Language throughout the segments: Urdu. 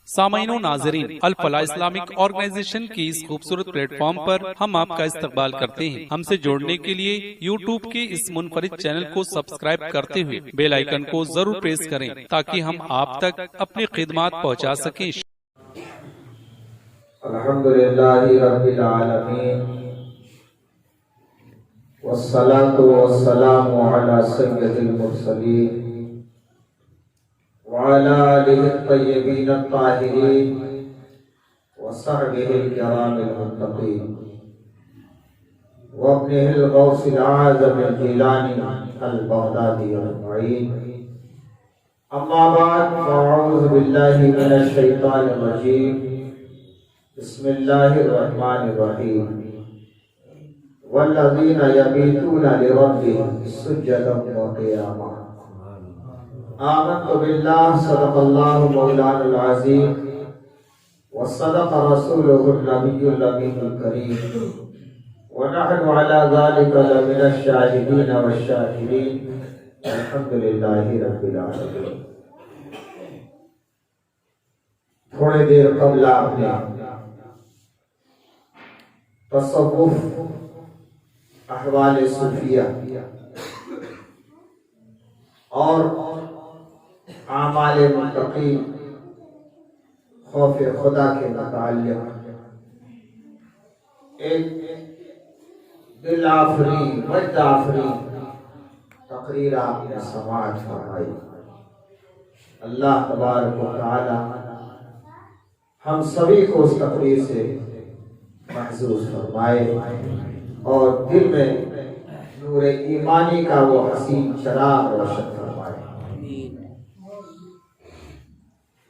سامعین و ناظرین، الفلاح اسلامک آرگنائزیشن کی اس خوبصورت پلیٹ فارم پر ہم آپ کا استقبال کرتے ہیں۔ ہم سے جوڑنے کے لیے یوٹیوب کے اس منفرد چینل کو سبسکرائب کرتے ہوئے بیل آئیکن کو ضرور پریس کریں تاکہ ہم آپ تک اپنی خدمات پہنچا سکیں۔ الحمدللہ رب العالمین والصلاة والسلام علی سید المرسلین وعلى آله الطيبين الطاهرين وصحبه الكرام المتقين وابنه الغوث الأعظم الجيلاني البغدادي المعين. أما بعد فأعوذ بالله من الشيطان الرجيم. بسم الله الرحمن الرحيم. والذين يبيتون لربهم سجدا وقياما. آمنت بالله صدق الله مولانا العظيم وصدق رسوله النبي الأمين الكريم ونحن على ذلك لمن الشاهدين والشاكرين الحمد لله رب العالمين. تھوڑے دیر قبل آپ نے تصوف، احوال صوفیہ اور اعمال متقی، خوف خدا کے متعلق ایک دل آفرین، وجد آفرین تقریر آپ نے سماعت فرمائی. اللہ تبارک و تعالی ہم سبھی کو اس تقریر سے محظوظ فرمائے اور دل میں نور ایمانی کا وہ حسین چراغ روشن فرمائے.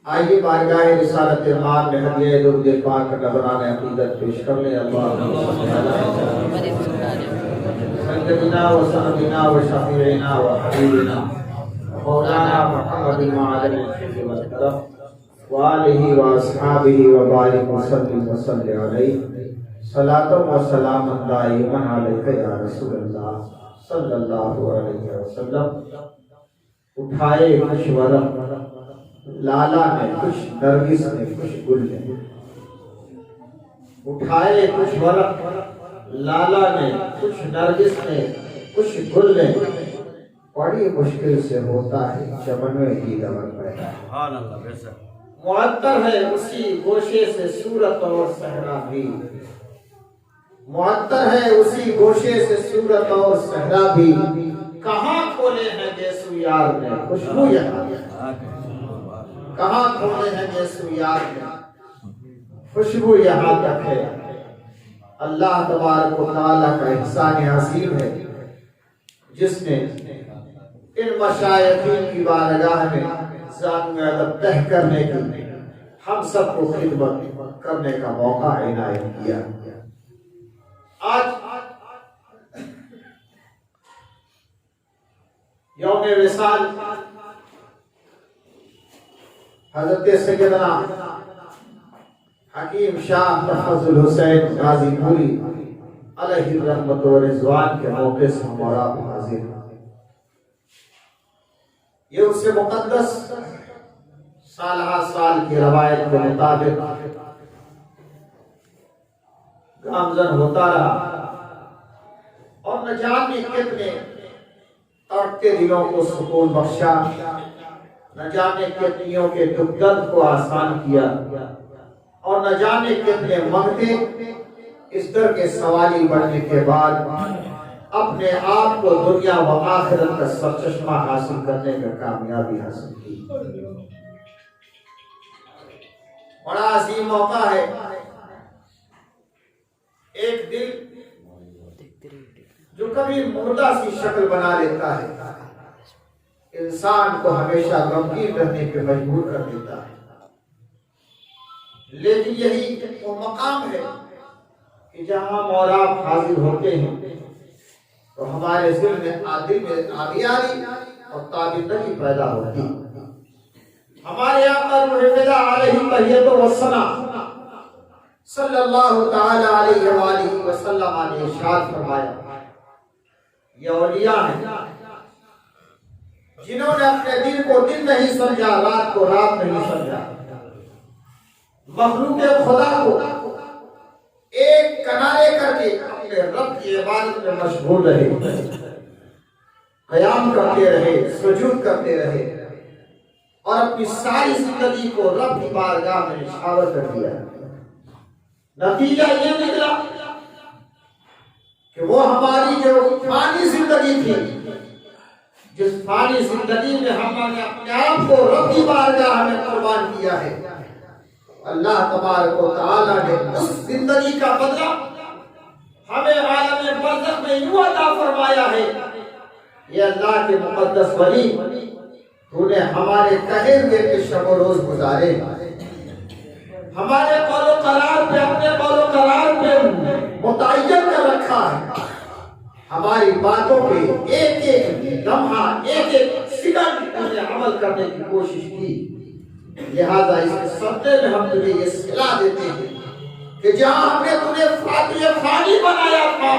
آئیے بارگاہ رسالت امام میں ہدیہ درود پاک کا نذرانہ عقیدت پیش کر لیں. اللہم سیدنا و سندنا و شفیعنا و حبیبنا مولانا محمد معدن الخزي والكرم وآلہ و اصحابہ و بارک وسلم وصلی علیہ صلاۃ و سلام دائما علیک یا رسول اللہ صلی اللہ علیہ وسلم. اٹھائے کچھ ورق لالا نے، کچھ نرگس نے، کچھ گل نے. اٹھائے کچھ ورق لالا نے، کچھ نرگس نے، کچھ گل نے. بڑی مشکل سے ہوتا ہے چمن میں کی دمن پیدا. معطر ہے اسی گوشے سے صورت اور صحرا بھی. معطر ہے اسی گوشے سے صورت اور صحرا بھی. کہاں کھولے ہیں گیسو یار نے خوشبو یہاں، کہاں کھولے ہیں گیسو یار نے خوشبو یہاں تک ہے. اللہ تبارک و تعالیٰ کا احسان عظیم ہے جس نے ان مشائخین کی بارگاہ میں زانو ادب تہ کرنے کی، ہم سب کو خدمت کرنے کا موقع عنایت کیا. آج یوم وصال حضرت سیدنا حکیم شاہ تفضل حسین غازی پوری علیہ الرحمت و رضوان کے موقع سے ہم اور آپ حاضر ہیں. یہ اس سے مقدس سالہ سال کی روایت کے مطابق گامزن ہوتا رہا اور نہ جانے کتنے تڑپتے دلوں کو سکون بخشا، نہ جانے کتنیوں کے دکھ درد کو آسان کیا اور نہ جانے کتنے منگتے اس در کے سوالی بڑھنے کے بعد اپنے آپ کو دنیا و آخرت کا سرچشمہ حاصل کرنے میں کامیابی حاصل کی. بڑا عظیم موقع ہے. ایک دل جو کبھی مردہ سی شکل بنا لیتا ہے انسان کو ہمیشہ غمگین رہنے پہ مجبور کر دیتا ہے. لیکن یہی وہ مقام ہے کہ جہاں ہم اور آپ حاضر ہوتے ہیں تو ہمارے دل میں آبیاری اور تابندگی پیدا ہوتی. ہمارے آقا روح فدا علیہ تحیت و ثنا صلی اللہ تعالی علیہ وآلہ وسلم نے ارشاد فرمایا، یہ اولیاء ہیں جنہوں نے اپنے دن کو دن نہیں سمجھا، رات کو رات نہیں سمجھا. مخلوق خدا کو ایک کنارے کر کے اپنے رب کی عبادت میں مشغول رہے، قیام کرتے رہے، سجود کرتے رہے، اور اپنی ساری زندگی کو رب کی بارگاہ میں نچھاور کر دیا۔ نتیجہ یہ نکلا کہ وہ ہماری جو فانی زندگی تھی، جس فانی زندگی میں ہم نے اپنے آپ کو رب کی بارگاہ میں قربان کیا ہے، اللہ تبارک و تعالیٰ نے اس زندگی کا بدلہ ہمیں عالم برزخ میں یوں عطا فرمایا ہے۔ یہ اللہ کے مقدس ولی، تو نے ہمارے کہے ہوئے کے شب و روز گزارے، ہمارے قول و قرار پہ، اپنے قول و قرار پہ متعین کر رکھا ہے، ہماری باتوں پہ ایک ایک لمحہ، ایک ایک سیکنڈ تجھے عمل کرنے کی کوشش کی۔ لہذا اس صدقے میں ہم تجھے یہ صلاح دیتے ہیں کہ جہاں ہم نے تجھے فانی بنایا تھا،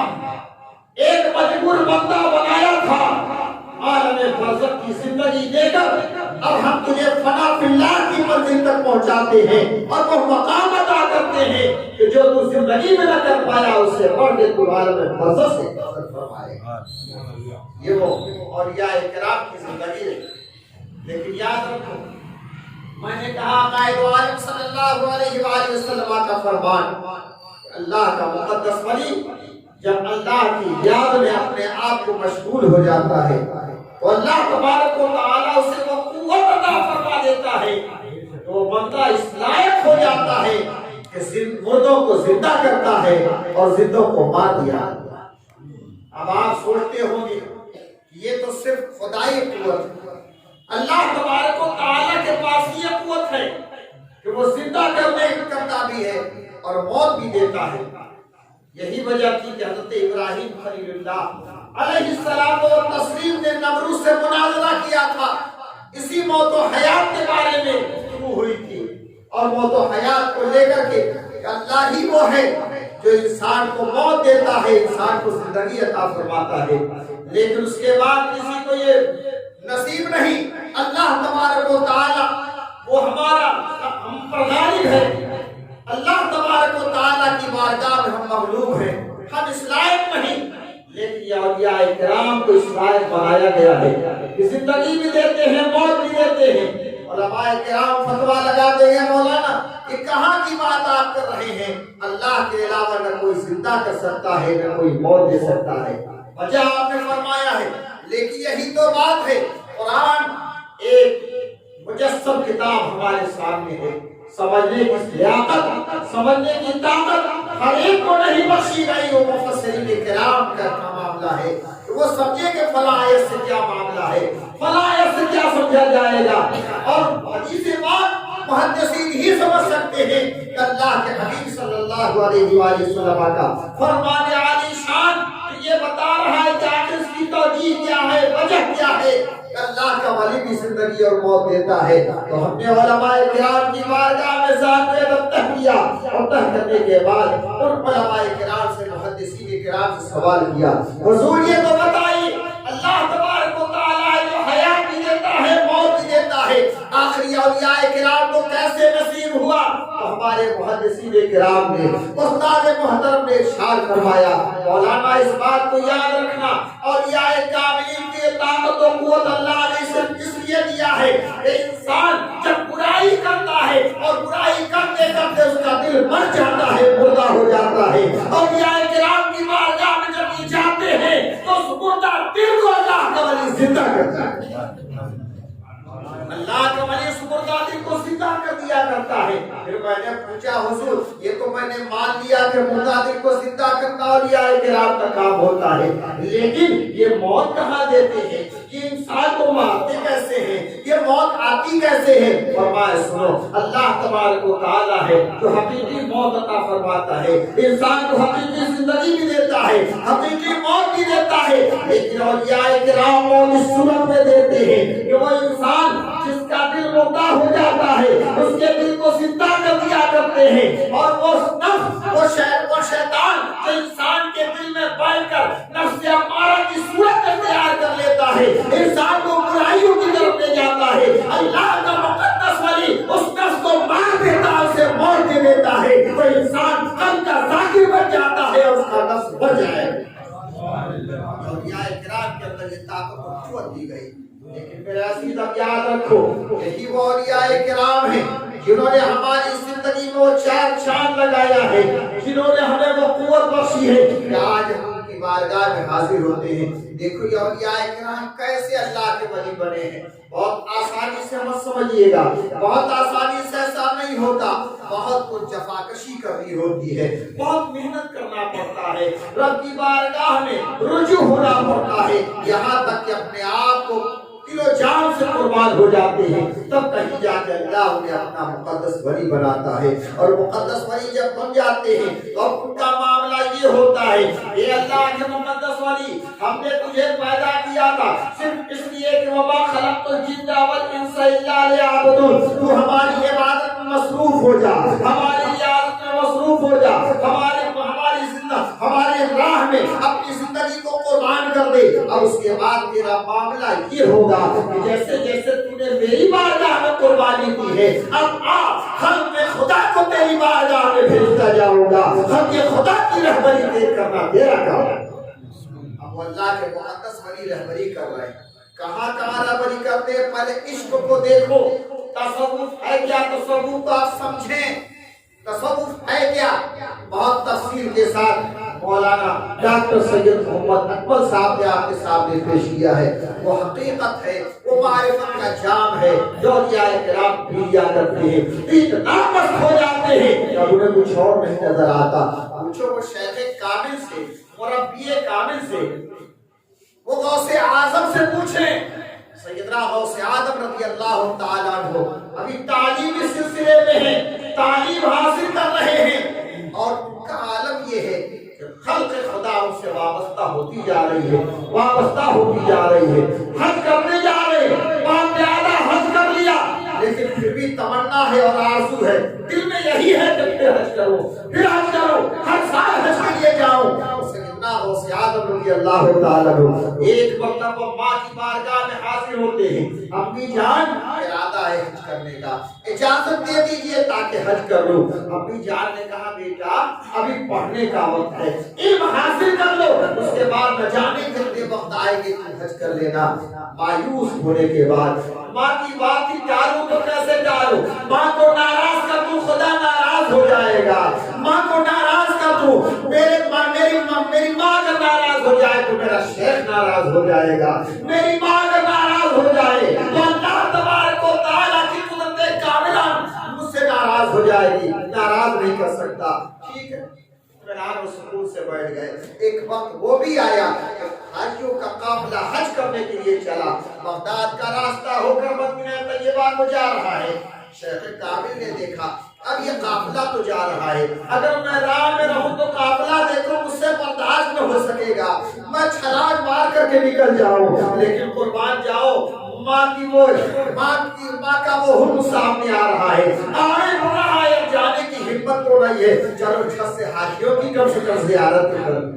ایک مجبور بندہ بنایا تھا، عالم برزخ کی زندگی دے کر اب ہم تجھے فنا فی اللہ کی منزل تک پہنچاتے ہیں اور وہ مقام عطا کرتے ہیں کہ جو تو زندگی میں نہ کر پایا اس سے بڑھ کے تو عالم برزخ سے فرمائے۔ یہ وہ اولیاء کرام کی زندگی ہے۔ لیکن یاد رکھو، میں نے کہا قائد عالم صلی اللہ علیہ وآلہ وسلم کا فرمان، اللہ کا مقدس ولی جب اللہ کی یاد میں اپنے آپ کو مشغول ہو جاتا ہے تو اللہ تبارک و تعالیٰ اسے وہ قوت عطا فرما دیتا ہے، تو وہ بندہ اس لائق ہو جاتا ہے کہ مردوں کو زندہ کرتا ہے اور زندوں کو مار دیا۔ اب آپ سوچتے ہوں گے یہ تو صرف خدائی قوت ہے، اللہ تبارک و تعالیٰ کے پاس یہ قوت ہے کہ وہ زندہ کرتا بھی ہے اور موت بھی دیتا ہے۔ یہی وجہ تھی کہ حضرت ابراہیم خلیل اللہ علیہ السلام و تسلیم نے نمرود سے مناظرہ کیا تھا، اسی موت و حیات کے بارے میں گفتگو ہوئی تھی، اور موت و حیات کو لے کر کے اللہ ہی وہ ہے جو انسان کو موت دیتا ہے، انسان کو زندگی عطا فرماتا ہے۔ لیکن اس کے بعد کسی کو یہ نصیب نہیں۔ اللہ تبارک و تعالی وہ ہمارا ہم پر غالب ہے، اللہ تبارک و تعالی کی بارگاہ میں ہم مغلوب ہیں، ہم اس لائق نہیں، لیکن یہ اولیاء کرام کو اس لائق بنایا گیا ہے کہ زندگی بھی دیتے ہیں، موت بھی دیتے ہیں۔ علماء کرام فتویٰ لگاتے ہیں، مولانا یہ کہاں کی بات آپ کر رہے ہیں؟ اللہ کے علاوہ نہ کوئی زندہ کر سکتا ہے، نہ کوئی موت دے سکتا ہے۔ وجہ آپ نے فرمایا ہے، لیکن یہی تو بات ہے، قرآن ایک مجسم کتاب ہمارے سامنے ہے، سمجھنے کی لیاقت، سمجھنے کی طاقت ہر ایک کو نہیں بخشی گئی۔ وہ مفسرین کرام کا معاملہ ہے، وہ سمجھے کہ فلاں آیت سے کیا معاملہ ہے، فلاں آیت سے کیا سمجھا جائے گا، اور حدیث بات محدثین ہی سمجھ سکتے ہیں کہ اللہ کے حبیب صلی اللہ علیہ وآلہ وسلم کا فرمان عالی شان یہ بتا رہا ہے کہ آخر اس کی توجیہ کیا ہے، وجہ کیا ہے کہ اللہ کا ولی بھی زندگی اور موت دیتا ہے۔ تو ہم نے علماء کرام کی بارگاہ میں ذات ادب تہ کیا، اور تہ کرنے کے بعد ان علماء کرام سے، محدثین کرام سے سوال کیا، حضور یہ تو بتائیے اللہ تبارک و تعالیٰ جو حیات بھی دیتا ہے، موت بھی دیتا ہے، آخری اولیاء کرام کو کیسے نصیب ہوا؟ تو ہمارے محدثین کرام نے، استاد محترم نے ارشاد فرمایا، مولانا اس بات کو یاد رکھنا، اولیاء کاملین کی طاقت و قوت اللہ نے صرف اس لیے دیا ہے کہ انسان جب برائی کرتا ہے اور برائی کرتے کرتے اس کا دل مر جاتا ہے، مردہ ہو جاتا ہے، اولیاء کرام کی بارگاہ میں جب یہ جاتے ہیں تو اس مردہ دل کو اللہ کا ولی زندہ کرتا ہے، اللہ کا ولی اس مردہ دل کو زندہ کر دیا کرتا ہے۔ پھر میں نے پوچھا حضور یہ تو میں نے مان لیا کہ مردہ دل کو زندہ کرنا اولیاء کرام کا کام ہوتا ہے، لیکن یہ موت کہاں دیتے ہیں، یہ انسان کو مارتے کیسے ہیں، یہ موت آتی کیسے ہے؟ فرمایا سنو، اللہ تبارک و تعالی ہے جو حقیقی موت عطا فرماتا ہے، انسان کو حقیقی زندگی بھی دیتا ہے، حقیقی موت بھی دیتا ہے، لیکن اولیاء کرام موت اس صورت میں دیتے ہیں کہ وہ انسان جس کا دل مردہ ہو جاتا ہے اس کے دل کو زندہ کر دیا کرتے ہیں، اور وہ نفس، وہ شیطان جو انسان کے دل میں بیٹھ کر نفس امارہ کی صورت اختیار کر لیتا ہے، انسان کو برائیوں کی طرف لے جاتا ہے، اللہ کا مقدس ولی اس نفس کو مار دیتا ہے، اسے موت ہے وہ انسان حق کا ذاکر بن جاتا ہے اور اس کا نفس بڑھ جائے گا۔ اولیاء کرام کے اندر یہ طاقت و قوت دی گئی، لیکن میرے عزیز اب یاد رکھو یہی وہ اولیاء کرام ہیں جنہوں نے ہماری زندگی میں وہ چار چاند لگایا ہے، جنہوں نے ہمیں وہ قوت بخشی ہے کہ آج ہم ان کی بارگاہ میں حاضر ہوتے ہیں۔ دیکھو یہ اولیاء کرام کیسے اللہ کے ولی بنے ہیں۔ بہت آسانی سے مت سمجھیے گا، بہت آسانی سے ایسا نہیں ہوتا، بہت کچھ جفاکشی کرنی ہوتی ہے، بہت محنت کرنا پڑتا ہے، رب کی بارگاہ میں رجوع ہونا پڑتا ہے، یہاں تک کہ اپنے آپ کو دل و جان سے قربان ہو جاتے ہیں، تب کہیں جا کے اللہ انہیں اپنا مقدس ولی بناتا ہے۔ اور مقدس ولی جب بن جاتے ہیں تو اب ان کا معاملہ یہ ہوتا ہے، اے اللہ کے مقدس ولی، ہم نے تجھے پیدا کیا تھا صرف اس لیے کہ وما خلقت الجن والانس الا لیعبدون، تو ہماری عبادت میں مصروف ہو جا، ہماری عبادت میں مصروف ہو جا، ہماری راہ میں اپنی زندگی کو قربان کر دے۔ اب اس کے بعد تیرا معاملہ یہ ہوگا کہ جیسے جیسے تو نے میری بارگاہ میں قربانی کی ہے، اب ہم میں خدا کو تیری بارگاہ میں بھیجتا جاؤں گا، ہم یہ خدا کی رہبری دیکھ کرنا تیرا کام ہے۔ اب اللہ کے مقدس ولی رہبری کر رہے ہیں، کہاں کہاں رہبری کرتے ہیں؟ پہلے عشق کو دیکھو، تصوف ہے کیا؟ تصوف کو آپ سمجھیں، تصوف ہے کیا؟ بہت تفصیل کے ساتھ مولانا ڈاکٹر سید محمد اکمل صاحب نے آپ کے سامنے پیش کیا ہے۔ وہ حقیقت ہے، وہ معرفت کا جام ہے جو اولیاء کرام پیا کرتے ہیں، اتنا مست ہو جاتے ہیں کہ انہیں کچھ اور نہیں نظر آتا۔ پوچھو وہ شیخ کامل سے، مربی کامل سے، وہ غوث اعظم سے پوچھیں، سیدنا غوث اعظم رضی اللہ تعالیٰ عنہ ابھی تعلیمی سلسلے میں ہیں، تعلیم حاصل کر رہے ہیں، اور ان کا عالم یہ ہے کہ خلق خدا ان سے وابستہ ہوتی جا رہی ہے، وابستہ ہوتی جا رہی ہے، حج کرنے جا رہے ہیں، باپ دادا حج کر لیا، لیکن پھر بھی تمنا ہے اور آرزو ہے، دل میں یہی ہے کہ پھر حج کرو، پھر حج کرو، ہر سال حج کے لیے جاؤ۔ غوث اعظم رضی اللہ تعالیٰ عنہ ایک مرتبہ ماں کی بارگاہ میں حاضر ہوتے ہیں، امی جان ارادہ ہے حج کرنے کا، اجازت دے دیجئے تاکہ حج کر لوں۔ امی جان نے کہا بیٹا ابھی پڑھنے کا وقت ہے، علم حاصل کر لو، اس کے بعد نہ جانے کتنے وقت آئے گی تو حج کر لینا۔ مایوس ہونے کے بعد ماں کی بات ہی ٹالوں تو کیسے ٹالوں، ماں کو ناراض کر دوں خدا ناراض ہو جائے گا، ماں کو ناراض کر دوں میری ماں کا ناراض ہو جائے تو میرا شیخ ناراض ہو جائے گا، میری ماں کا ناراض ہو جائے تو اللہ تبارک و تعالیٰ کی قدرت کاملہ مجھ سے ناراض ہو جائے گی، ناراض نہیں کر سکتا۔ ٹھیک ہے، اطمینان و سکون سے بیٹھ گئے۔ ایک وقت وہ بھی آیا کہ حاجیوں کا قافلہ حج کرنے کے لیے چلا، بغداد کا راستہ ہو کر مدینہ طیبہ کو جا رہا ہے۔ شیخ کامل نے دیکھا اب یہ قافلہ تو جا رہا ہے، اگر میں راہ میں رہوں تو قافلہ دیکھو مجھ سے برداشت نہ ہو سکے گا، میں چھلانگ مار کر کے نکل جاؤں، لیکن قربان جاؤ ماں کا وہ حکم سامنے آ رہا ہے، آئے ہو رہا ہے، جانے کی ہمت تو نہیں ہے، چلو چھت سے حاجیوں کی کم سے کم زیارت کر لوں،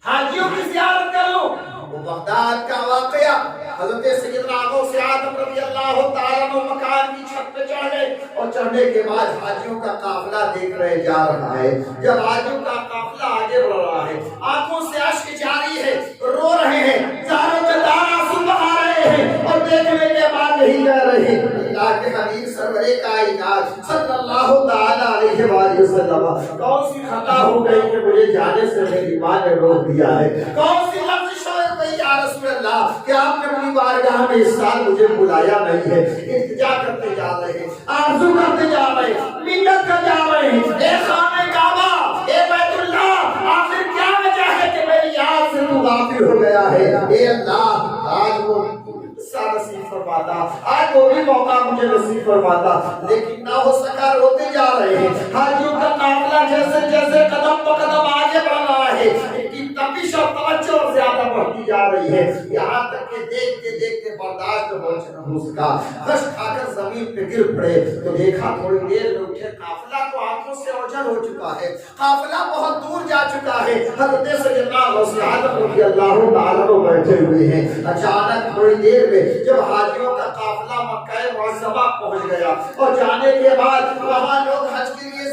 حاجیوں کی زیارت کر لوں۔ وہ بغداد کا واقعہ حضرت سیدنا غوث اعظم رضی اللہ تعالیٰ عنہ مکان کی چھت پہ چڑھ گئے، اور چڑھنے کے بعد حاجیوں کا قافلہ دیکھ رہے جا رہا ہے۔ جب حاجیوں کا قافلہ آگے بڑھ رہا ہے، آنکھوں سے اشک جاری ہے، رو رہے ہیں، زاروں کے دار آنسو بہا رہے ہیں، اور دیکھنے کے بعد نہیں کہہ رہے ہیں اللہ کے حبیب سرور کائنات صلی اللہ تعالیٰ علیہ وآلہ وسلم کون سی خطا ہو گئی کہ مجھے جانے سے میری ماں نے روک دیا ہے، کون سی لفظ شعر میں یا رسول اللہ کہ آپ نے اپنی بارگاہ میں اس سال مجھے بلایا نہیں ہے۔ التجا کرتے جا رہے ہیں، آرزو کرتے جا رہے ہیں، منت کر جا رہے ہیں، اے خانہ کعبہ، اے بیت اللہ، آخر کیا وجہ ہے کہ میری یاد سے تو غافل ہو گیا ہے؟ اے اللہ آج وہ نصیب فرماتا، آج وہ بھی موقع مجھے نصیب فرماتا، لیکن نہ ہو سکا، روتے جا رہے ہیں۔ حاجیوں کا قافلہ جیسے جیسے قدم پہ قدم آگے بڑھ رہا ہے، ان کی تپش اور توجہ زیادہ بڑھتی جا رہی ہے، یہاں تک کہ دیکھتے دیکھتے برداشت نہ ہو سکا، غش کھا کر زمین پہ گر پڑے تو دیکھا تھوڑی دیر میں اٹھے، قافلہ تو آنکھوں سے اوجھل ہو چکا ہے، قافلہ بہت دور جا چکا ہے، حضرت سیدنا غوث اعظم رضی اللہ تعالیٰ عنہ بیٹھے ہوئے ہیں۔ اچانک تھوڑی دیر میں جب حاجیوں کا قافلہ مکہ معظمہ پہنچ گیا اور جانے کے بعد وہاں لوگ حج کے لیے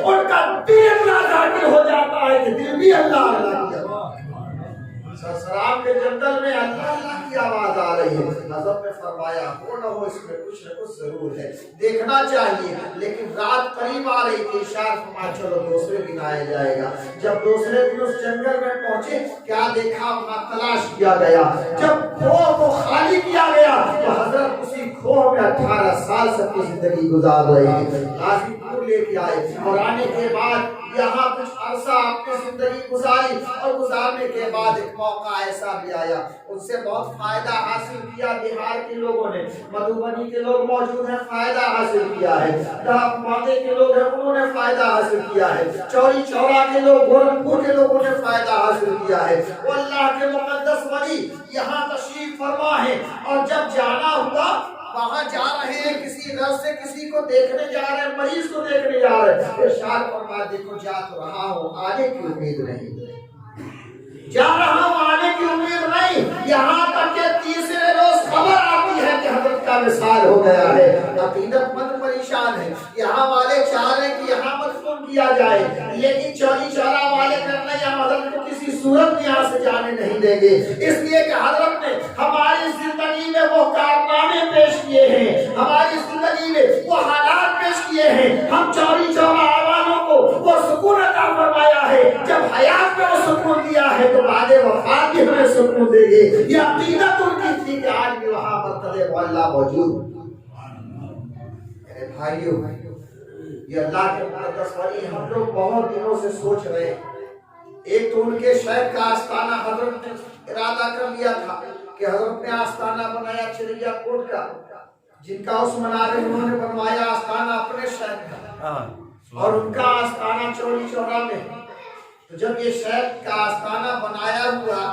ان کا دل اتنا ذاکر ہو جاتا ہے کہ دل بھی اللہ اللہ کی سرسرام کے جنگل میں اللہ اللہ کی آواز آ رہی ہے. حضرت نے فرمایا ہو نہ ہو اس میں کچھ نہ کچھ ضرور ہے, دیکھنا چاہیے. لیکن رات قریب آ رہی تھی, اشارہ فرمایا چلو دوسرے دن آیا جائے گا. جب دوسرے دن اس جنگل میں پہنچے, کیا دیکھا, اپنا تلاش کیا گیا. جب کھوہ کو خالی کیا گیا تو حضرت اسی کھوہ میں 18 سال سے اپنی زندگی گزار رہے ہیں. غازی پور لے کے آئے اور آنے کے بعد یہاں کچھ عرصہ اپنی زندگی گزاری, اور گزارنے کے بعد ایک موقع ایسا بھی آیا, ان سے بہت فائدہ حاصل کیا. بہار کے لوگوں نے, مدھوبنی کے لوگ موجود ہیں, فائدہ حاصل کیا ہے. مادے کے لوگ ہیں, انہوں نے فائدہ حاصل کیا ہے. چوری چورا کے لوگ, گورکھپور کے لوگوں نے فائدہ حاصل کیا ہے. وہ اللہ کے مقدس ولی یہاں تشریف فرما ہے, اور جب جانا ہوا وہاں جا رہے ہیں, کسی غرض سے کسی کو دیکھنے جا رہے ہیں, مریض کو دیکھنے جا رہے ہیں. ارشاد فرما دیکھو جا تو رہا ہوں, آنے کی امید نہیں, جا رہا ہوں, آنے کی امید نہیں. یہاں تک کہ تیسرے روز خبر آتی ہے کہ حضرت کا وصال ہو گیا ہے. عقیدت مند پریشان ہے, یہاں والے چاہ رہے ہیں کہ یہاں مدفون کیا جائے, لیکن چوری چورا والے کرنا یا حضرت کو کسی صورت میں یہاں سے جانے نہیں دیں گے, اس لیے کہ حضرت نے ہماری زندگی میں وہ کارنامے پیش کیے ہیں, ہماری زندگی میں وہ حالات پیش کیے ہیں. ہم چوری چورا والوں کو وہ سکون عطا فرمایا ہے, جب حیات میں وہ سکون دیا ہے تو بعد وفات بھی ہمیں سکون دے گے. یہ عقیدت ان کی تھی کہ آج بھی وہاں پر قدر اللہ موجود. میرے بھائیوں, یہ اللہ کے مقدس ولی ہم لوگ بہت دنوں سے سوچ رہے ہیں. ایک تو ان کے شہر کا آستانہ حضرت نے ارادہ کر لیا تھا کہ حضرت نے آستانہ بنایا چریا کوٹ کا, جن کا اس منارے انہوں نے بنوایا آستانہ اپنے شہر کا, اور ان کا آستانہ چوری چورا میں. تو جب یہ شہر کا آستانہ بنایا ہوا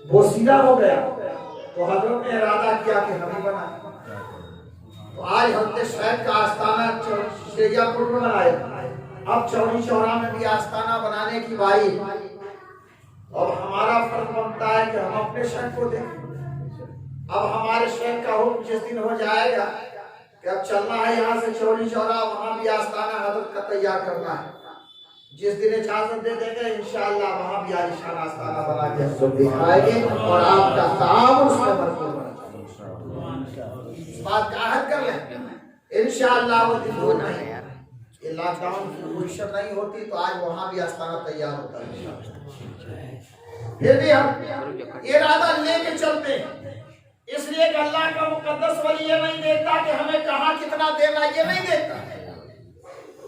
بوسیدہ ہو گیا تو حضرت نے ارادہ کیا کہ ہم ہی بنائیں. تو آج ہم نے شہر کا آستانہ چریا کوٹ میں بنایا, اب چوری چورا میں بھی آستانہ بنانے کی باری. اب ہمارا فرض بنتا ہے کہ ہم اپنے شہر کو دیکھیں. اب ہمارے شہر کا حکم جس دن ہو جائے گا کہ اب چلنا ہے یہاں سے چوری چورا, وہاں بھی آستانہ حضرت کا تیار کرنا ہے. جس دن اجازت دے دیں گے انشاءاللہ وہاں بھی عالیشان آستانہ بنا کے ہم سب دکھائیں گے, اور آپ کا تعاون اس میں بھرپور ہونا چاہیے. اس بات کا عہد کر لیں انشاءاللہ وہ دن ہونا ہے. یہ لاک ڈاؤن کی پوزیشن نہیں ہوتی تو آج وہاں بھی آستانہ تیار ہوتا ہے. پھر بھی ہم ارادہ لے کے چلتے ہیں, اس لیے کہ اللہ کا مقدس ولی یہ نہیں دیکھتا کہ ہمیں کہاں کتنا دینا, یہ نہیں دیکھتا.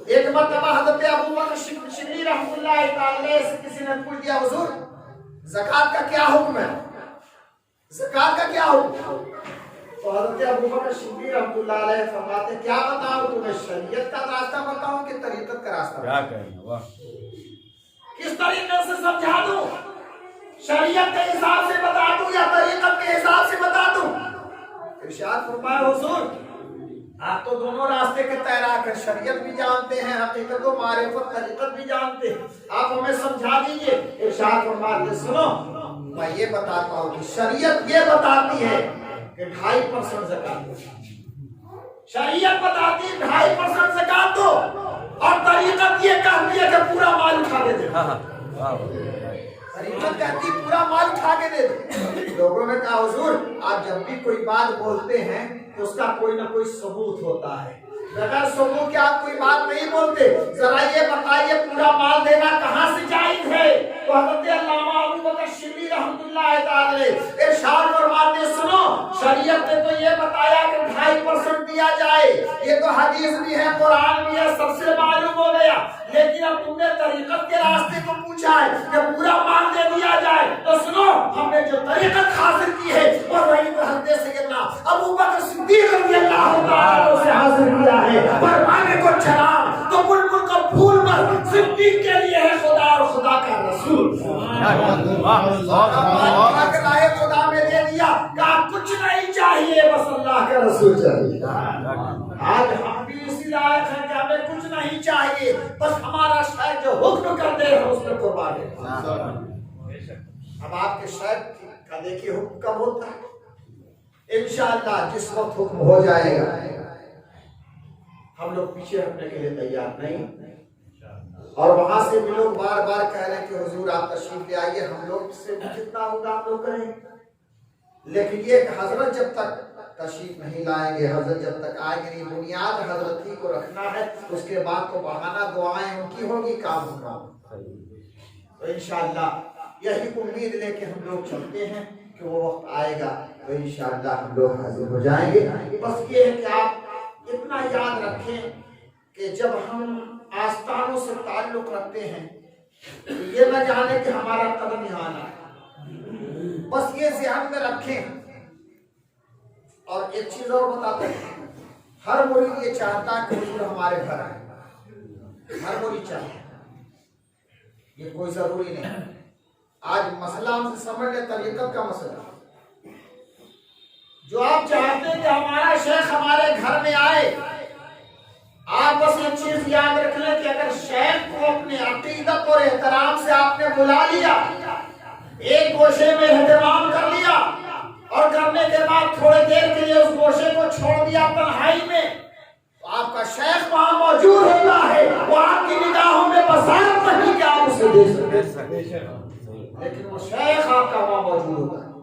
ایک مرتبہ حضرت ابو بکر شبلی رحمۃ اللہ تعالی سے کسی نے پوچھ دیا, حضور زکات کا کیا حکم ہے, زکات کا کیا حکم؟ تو حضرت ابو بکر شبلی رحمۃ اللہ علیہ فرماتے کیا بتاؤں تمہیں, شریعت کا راستہ بتاؤں کہ طریقت کا راستہ؟ کیا کہنا, کس طریقے سے سمجھا دوں, شریعت کے حساب سے بتا دوں یا طریقت کے حساب سے بتا دوں؟ ارشاد فرمایا حضور آپ تو دونوں راستے کے تیراک ہیں, شریعت بھی جانتے ہیں, حقیقت و معرفت طریقت بھی جانتے ہیں, آپ ہمیں سمجھا دیجئے. ارشاد فرماتے سنو میں یہ بتاتا ہوں کہ شریعت یہ بتاتی ہے کہ 2.5% زکات, شریعت بتاتی ہے 2.5% زکات دو, اور طریقت یہ کہتی ہے کہ پورا مال اٹھا کے دے. طریقت کہتی ہے پورا مال اٹھا کے دے دے. لوگوں نے کہا حضور آپ جب بھی کوئی بات بولتے ہیں تو اس کا کوئی نہ کوئی ثبوت ہوتا ہے, بغیر ثبوت کے آپ کوئی بات نہیں بولتے, ذرا یہ بتائیے پورا مال دینا کہاں سے جائز ہے؟ تو حضرت علامہ ابو بکر شبلی رحمۃ اللہ تعالی ارشاد فرماتے سنو شریعت نے تو یہ بتایا کہ 2.5% دیا جائے, یہ تو حدیث بھی ہے, قرآن بھی ہے, سب سے معلوم ہو گیا. لیکن اب تم نے طریقت کے راستے کو پوچھا ہے کہ پورا مال دے دیا جائے, تو سنو ہم نے جو طریقت حاصل کی ہے اور وہی تو حضرت سیدنا ابو بکر صدیق رضی اللہ تعالی سے حاصل کیا ہے. پروانے کو چلا تو بلبل کو پھول پر, صدیق کے لیے ہے خدا اور خدا کا رسول. خدا میں دے دیا, کہا کچھ نہیں چاہیے بس اللہ کا رسول چاہیے. آج ہم بھی اسی لائق ہیں کہ ہمیں کچھ نہیں چاہیے, بس ہمارا شاید جو حکم کرتے ہیں اس میں قربان ہے. اب آپ کے شاید کا دیکھیے حکم کب ہوتا ہے, انشاءاللہ جس وقت حکم ہو جائے گا ہم لوگ پیچھے ہٹنے کے لیے تیار نہیں، اور وہاں سے بھی لوگ بار بار کہہ رہے ہیں کہ حضور آپ تشریف لے آئیے، ہم لوگ سے جتنا ہوگا آپ لوگ کریں، لیکن یہ کہ حضرت جب تک تشریف نہیں لائیں گے، حضرت جب تک آئیں گے نہیں، بنیاد حضرت ہی کو رکھنا ہے، اس کے بعد تو بہانہ دعائیں ان کی ہوگی، کام ہوگا۔ تو انشاءاللہ یہی امید لے کے ہم لوگ چلتے ہیں کہ وہ وقت آئے گا تو انشاءاللہ ہم لوگ حاضر ہو جائیں گے۔ بس یہ ہے کہ آپ اتنا یاد رکھیں کہ جب ہم آستانوں سے تعلق رکھتے ہیں یہ نہ جانے کہ ہمارا قدم یہاں آنا ہے، بس یہ ذہن میں رکھیں۔ اور ایک چیز اور بتاتے ہیں، ہر مرید یہ چاہتا ہے کہ حضور ہمارے گھر آئے، ہر مرید چاہتا ہے، یہ کوئی ضروری نہیں۔ آج مسئلہ ہم سے سمجھ لیں، طریقت کا مسئلہ جو آپ چاہتے ہیں کہ ہمارا شیخ ہمارے گھر میں آئے، آپ بس یہ چیز یاد رکھ لیں کہ اگر شیخ کو اپنے عقیدت اور احترام سے آپ نے بلا لیا، ایک گوشے میں اہتمام کر لیا اور کرنے کے بعد تھوڑے دیر کے لیے اس گوشے کو چھوڑ دیا تنہائی میں، تو آپ کا شیخ وہاں موجود ہوتا ہے، وہ آپ کی نگاہوں میں بصارت نہیں کہ آپ اسے دیکھ سکیں، لیکن وہ شیخ آپ کا وہاں موجود ہوتا ہے۔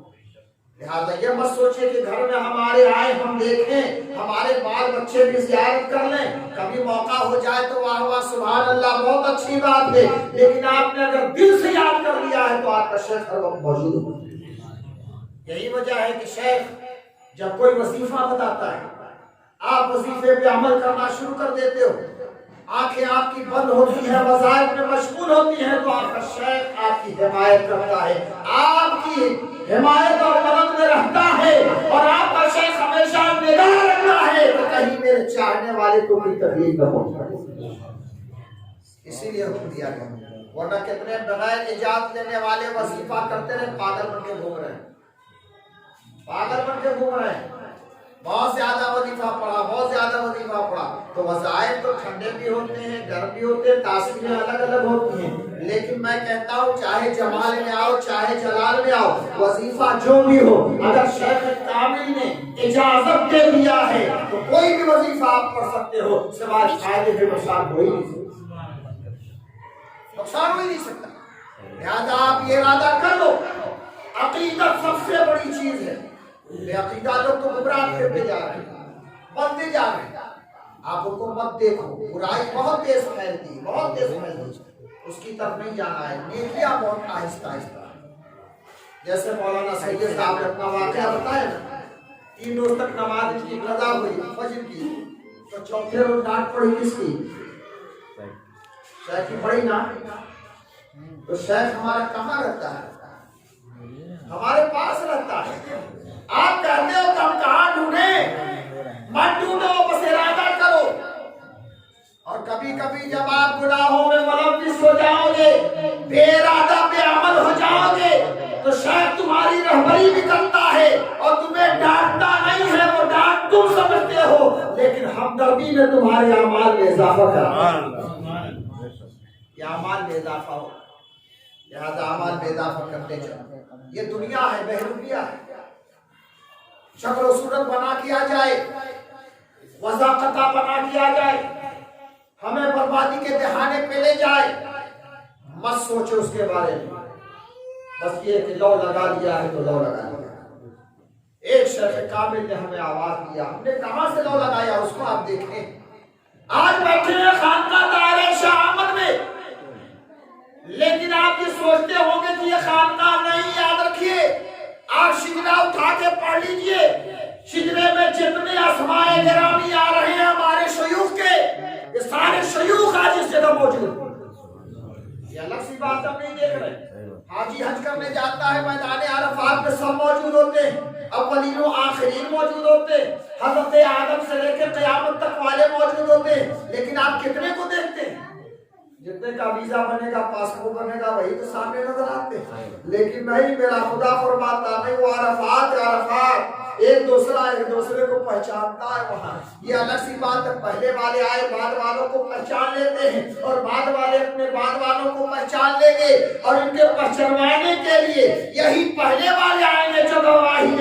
لہٰذا یہ مت سوچے کہ گھر میں ہمارے آئے ہم دیکھیں، ہمارے بال بچے بھی زیارت کر لیں، کبھی موقع ہو جائے تو واہ واہ سبحان اللہ بہت اچھی بات ہے، لیکن آپ نے اگر دل سے یاد کر لیا ہے تو آپ کا شیخ ہر وقت موجود ہوتا ہے۔ یہی وجہ ہے کہ شیخ جب کوئی وظیفہ بتاتا ہے آپ وظیفے پہ عمل کرنا شروع کر دیتے ہو، آنکھیں آپ کی بند ہوتی ہیں، وظائف میں مشغول ہوتی ہیں، تو آپ کا شیخ آپ کی حمایت کرتا ہے، آپ کی حمایت اور مدد میں رہتا ہے، اور آپ کا شیخ ہمیشہ نگاہ رکھتا ہے کہ کہیں میرے چاہنے والے کو کوئی تکلیف نہ پہنچے، اسی لیے حکم دیا گیا۔ ورنہ کتنے بغیر اجازت لینے والے وظیفہ کرتے رہے، پاگل بن کے گھوم رہے ہیں، پاگل بن کے گھوم رہے ہیں، بہت زیادہ وظیفہ پڑھا، بہت زیادہ وظیفہ پڑھا، تو وظائف تو ٹھنڈے بھی ہوتے ہیں، گرم بھی ہوتے ہیں، تاثیریں الگ الگ ہوتی ہیں، لیکن میں کہتا ہوں چاہے جمال میں آؤ چاہے جلال میں آؤ، وظیفہ جو بھی ہو اگر شیخ کامل نے اجازت دے دیا ہے تو کوئی بھی وظیفہ آپ پڑھ سکتے ہو، سوائے فائدے کے نقصان ہو ہی نہیں سکتا، نقصان ہو ہی نہیں سکتا۔ لہذا آپ یہ ارادہ کر لو، عقیدت سب سے بڑی چیز ہے، بے عقیدہ لوگ تو گمراہ پھرتے جا رہے ہیں، بنتے جا رہے ہیں۔ آپ کو مت دیکھو، برائی بہت تیز پھیلتی، بہت تیز پھیلتی، اس کی طرف نہیں جانا ہے، نیکیاں بہت آہستہ آہستہ۔ جیسے مولانا سید صاحب نے اپنا واقعہ بتایا نا، 3 روز تک نماز کی قضا ہوئی فجر کی، تو چوتھے روز ڈانٹ پڑی کس کی؟ شیخ کی پڑی نا۔ تو شیخ ہمارا کہاں رہتا ہے؟ ہمارے پاس رہتا ہے۔ آپ کہتے ہو کہ ہم کہاں ڈھونڈیں؟ مت ڈھونڈو، بس ارادہ کرو۔ اور کبھی کبھی جب آپ گناہوں میں ملوث ہو جاؤ گے، بے ارادہ بے عمل ہو جاؤ گے، تو شاید تمہاری رہبری بھی کرتا ہے اور تمہیں ڈانٹتا نہیں ہے، وہ ڈانٹ تم سمجھتے ہو، لیکن ہمدردی میں تمہارے اعمال میں اضافہ کرتا ہے، یہ اعمال میں اضافہ ہو۔ لہذا اعمال میں اضافہ کرتے چلو۔ یہ دنیا ہے، بہروپیہ ہے، شکل و صورت بنا کیا جائے، وضاقتہ بنا کیا جائے، ہمیں بربادی کے دہانے پہ لے جائے، مت سوچو اس کے بارے میں، بس یہ کہ لو لگا دیا ہے تو لو لگا دیا۔ ایک شیخ کامل نے ہمیں آواز دیا، ہم نے کہاں سے لو لگایا اس کو آپ دیکھیں۔ آج بیٹھے ہیں خانقاہ دائرہ شاہ احمد میں، لیکن آپ یہ سوچتے ہوں گے کہ یہ خانقاہ نہیں، یاد رکھیے آپ شجرہ اٹھا کے پڑھ لیجئے، شجرے میں جتنے اسماء گرامی آ رہے ہیں ہمارے شیوخ کے، یہ سارے شیوخ آج اس جگہ موجود ہیں۔ یہ الگ سی بات ہم نہیں دیکھ رہے۔ حاجی حج کرنے جاتا ہے میدان عرفات میں سب موجود ہوتے ہیں، اولین و آخرین موجود ہوتے ہیں، حضرت آدم سے لے کے قیامت تک والے موجود ہوتے ہیں، لیکن آپ کتنے کو دیکھتے ہیں؟ جتنے کا ویزا بنے گا، پاسپورٹ بنے گا، وہی تو سامنے نظر آتے ہیں، لیکن نہیں، میرا خدا فرماتا نہیں، وہ عرفات عرفات ایک دوسرے کو پہچانتا ہے وہاں۔ یہ الگ سی بات ہے، پہلے والے آئے بعد والوں کو پہچان لیتے ہیں، اور بعد والے اپنے بعد والوں کو پہچان لیں گے، اور ان کے پہچانوانے کے لیے یہی پہلے والے آئیں گے جو گواہی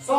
100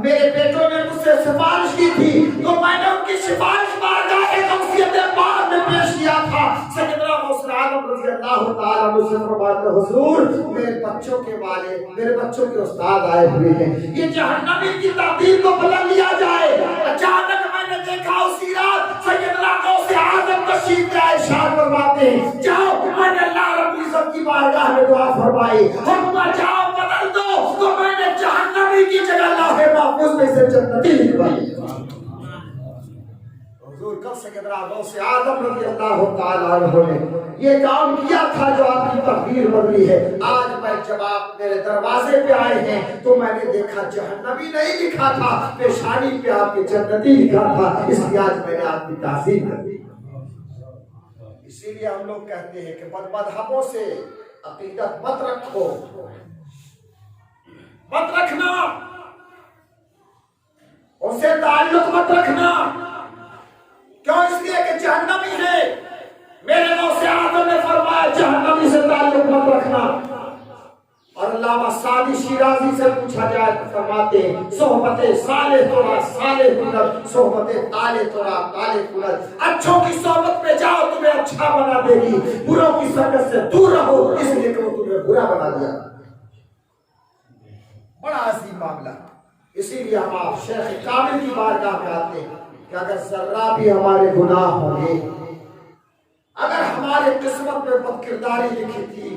میرے بیٹوں نے مجھ سے سفارش کی تھی تو میں نے ان کی سفارش بارگاہ غوثیت پاک میں پیش کیا تھا. سیدنا غوث اعظم رضی اللہ تعالیٰ عنہ سے فرماتے حضور میرے بچوں کے والد میرے بچوں کے استاد آئے ہوئے ہیں, یہ جہنمی کی تعبیر کو بدل لیا جائے. اچانک میں نے دیکھا اسی رات سیدنا غوث اعظم تشریف لائے, ارشاد فرماتے ہیں جاؤ میں نے اللہ رب العزت کی بارگاہ میں دعا فرمائی, حکم جاؤ بدل دو, تو میں نے جہنمی کی جگہ لوح محفوظ میں سے جنتی لکھوائی. حضور کب سیدنا غوث اعظم رضی اللہ تعالیٰ عنہ نے یہ کام کیا تھا جو آپ کی تقدیر بدلی ہے. آج میں جب آپ میرے دروازے پہ آئے ہیں تو میں نے دیکھا جہنمی نہیں لکھا تھا, پیشانی پہ آپ کے جنتی لکھا تھا, اس لیے آج میں نے آپ کی تعظیم کر دی. اسی لیے ہم لوگ کہتے ہیں کہ مذہبوں سے عقیدت مت رکھو, مت رکھنا, ان سے تعلق مت رکھنا. کیوں؟ اس لیے کہ جہنمی ہے. میرے غوث اعظم نے فرمایا جہنمی سے تعلق مت رکھنا. اور علامہ سعدی شیرازی سے پوچھا جائے تو فرماتے ہیں صحبت صالح تورا صالح کنر, صحبت طالح تورا طالح کنر. اچھوں کی صحبت میں جاؤ تمہیں اچھا بنا دے گی, بروں کی صحبت سے دور رہو اس لیے کہ وہ تمہیں برا بنا دیا. بڑا عظیم معاملہ. اسی لیے ہم آپ شیخ کامل کی بارگاہ میں آتے ہیں کہ اگر ذرہ بھی ہمارے گناہ ہوں گے, اگر ہمارے قسمت میں بد کرداری لکھی تھی,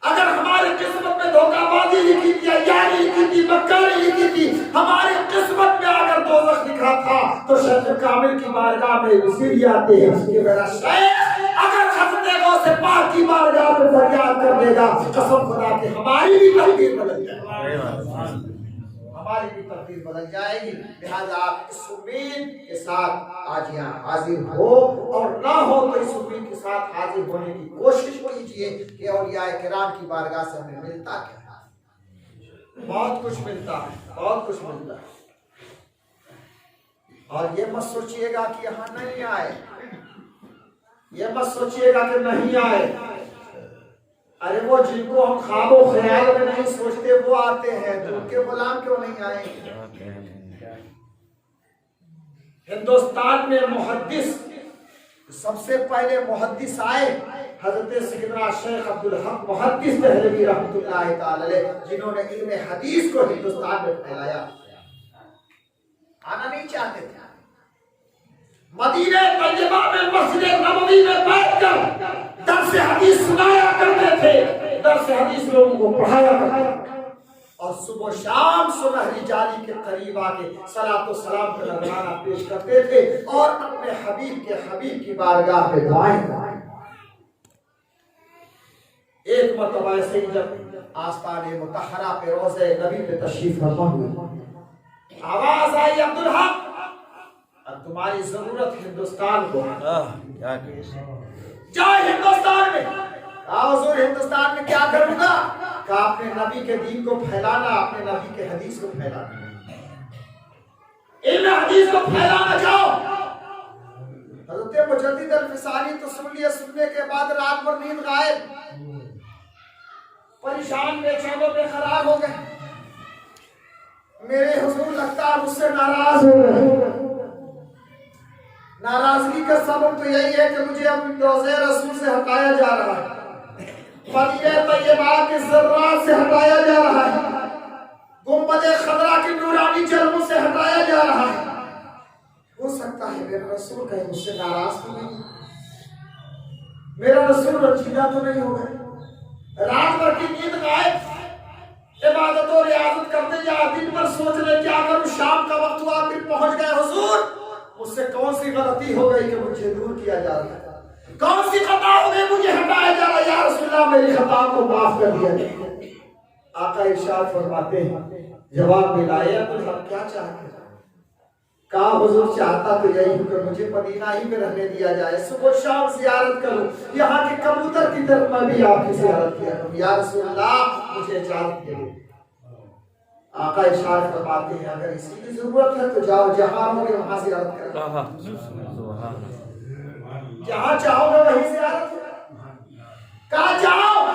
اگر ہماری قسمت میں دھوکہ بازی لکھی تھی, عیاری لکھی تھی, مکاری لکھی تھی, ہماری قسمت میں اگر دوزخ لکھا تھا تو شیخ کامل کی بارگاہ میں اسی لیے آتے ہیں کہ میرا شیخ اگر حضرت غوث پاک کی بارگاہ میں فریاد کر دے گا قسم خدا کہ ہماری بھی تقدیر بدل جائے گی, ہماری بھی تقدیر بدل جائے گی. لہذا آپ اس امید کے ساتھ آج یہاں حاضر ہو, اور نہ ہو تو اس امید کے ساتھ حاضر ہونے کی کوشش کیجیے کہ اولیاء کرام کی بارگاہ سے ہمیں ملتا کیا ہے. بہت کچھ ملتا ہے, بہت کچھ ملتا ہے. اور یہ مت سوچئے گا کہ یہاں نہیں آئے, یہ مت سوچئے گا کہ نہیں آئے. ارے وہ جن کو ہم خواب و خیال میں نہیں سوچتے وہ آتے ہیں, تو ان کے غلام کیوں نہیں آئے. ہندوستان میں محدث سب سے پہلے محدث آئے حضرت سیدنا شیخ عبدالحق محدث دہلوی رحمۃ اللہ تعالی علیہ, جنہوں نے علم حدیث کو ہندوستان میں پھیلایا. آنا نہیں چاہتے تھے. مدینہ طیبہ میں مسجد نبوی میں بیٹھ کر درس حدیث سنایا کرتے تھے, درس حدیث لوگوں کو پڑھایا کرتے تھے, اور صبح و شام سنہری جالی کے قریب آ کے صلاۃ و سلام کا نذرانہ پیش کرتے تھے اور اپنے حبیب کی بارگاہ میں دعائیں کرتے. ایک مرتبہ ایسے ہی جب آستان مطہرہ پہ روضہ نبی پہ تشریف فرما ہوئے, آواز آئی عبدالحق اب تمہاری ضرورت ہندوستان کو, جاؤ ہندوستان میں. حضور ہندوستان میں کیا کروں گا؟ کہ اپنے نبی کے دین کو پھیلانا, اپنے نبی کے حدیث کو پھیلانا, علم حدیث کو پھیلانا. جاؤ. حضرت مجدد الفسانی تو سن لیا, سننے کے بعد رات بھر نیند غائب, پریشان بے چین و بے قرار ہو گئے. میرے حضور لگتا ہے مجھ سے ناراض ہو گئے. ناراضگی کا سبب تو یہی ہے کہ مجھے اب روضہ رسول سے ہٹایا جا رہا ہے, مدینہ طیبہ کے ذرات سے ہٹایا جا رہا ہے, گنبد خضرا کی نورانی جلووں سے ہٹایا جا رہا ہے. ہو سکتا ہے میرا رسول کہیں مجھ سے ناراض تو نہیں, میرا رسول رنجیدہ تو نہیں ہو گئے. رات بھر کی نیند غائب, عبادت و ریاضت کرتے جا, دن بھر سوچ رہے کیا کروں, شام کا وقت ہوا پھر پہنچ گئے. حضور مجھ سے کون سی غلطی ہو گئی کہ مجھے دور کیا جا رہا ہے, کون سی خطا ہو گئی مجھے ہٹایا جا رہا ہے, یا رسول اللہ میری خطا کو معاف کر دیا جائے. آقا ارشاد فرماتے ہیں جواب ملا, یا تو ہم کیا چاہتے ہیں؟ کہا حضور چاہتا تو یہی کہ مجھے مدینہ ہی میں رہنے دیا جائے, صبح شام زیارت کروں, یہاں کے کبوتر کی طرف میں بھی آپ کی زیارت کیا کروں. یا رسول اللہ مجھے اجازت دے. آقا ارشاد فرماتے ہیں اگر اسی کی ضرورت ہے تو جاؤ, جہاں ہوگے وہاں زیارت کرو, جہاں چاہو گے وہیں زیارت کرو. کہا جاؤ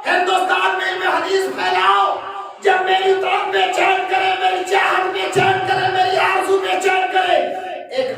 ہندوستان میں علم حدیث پھیلاؤ, جب میری طرف بے چین کرے, میری چاہت میں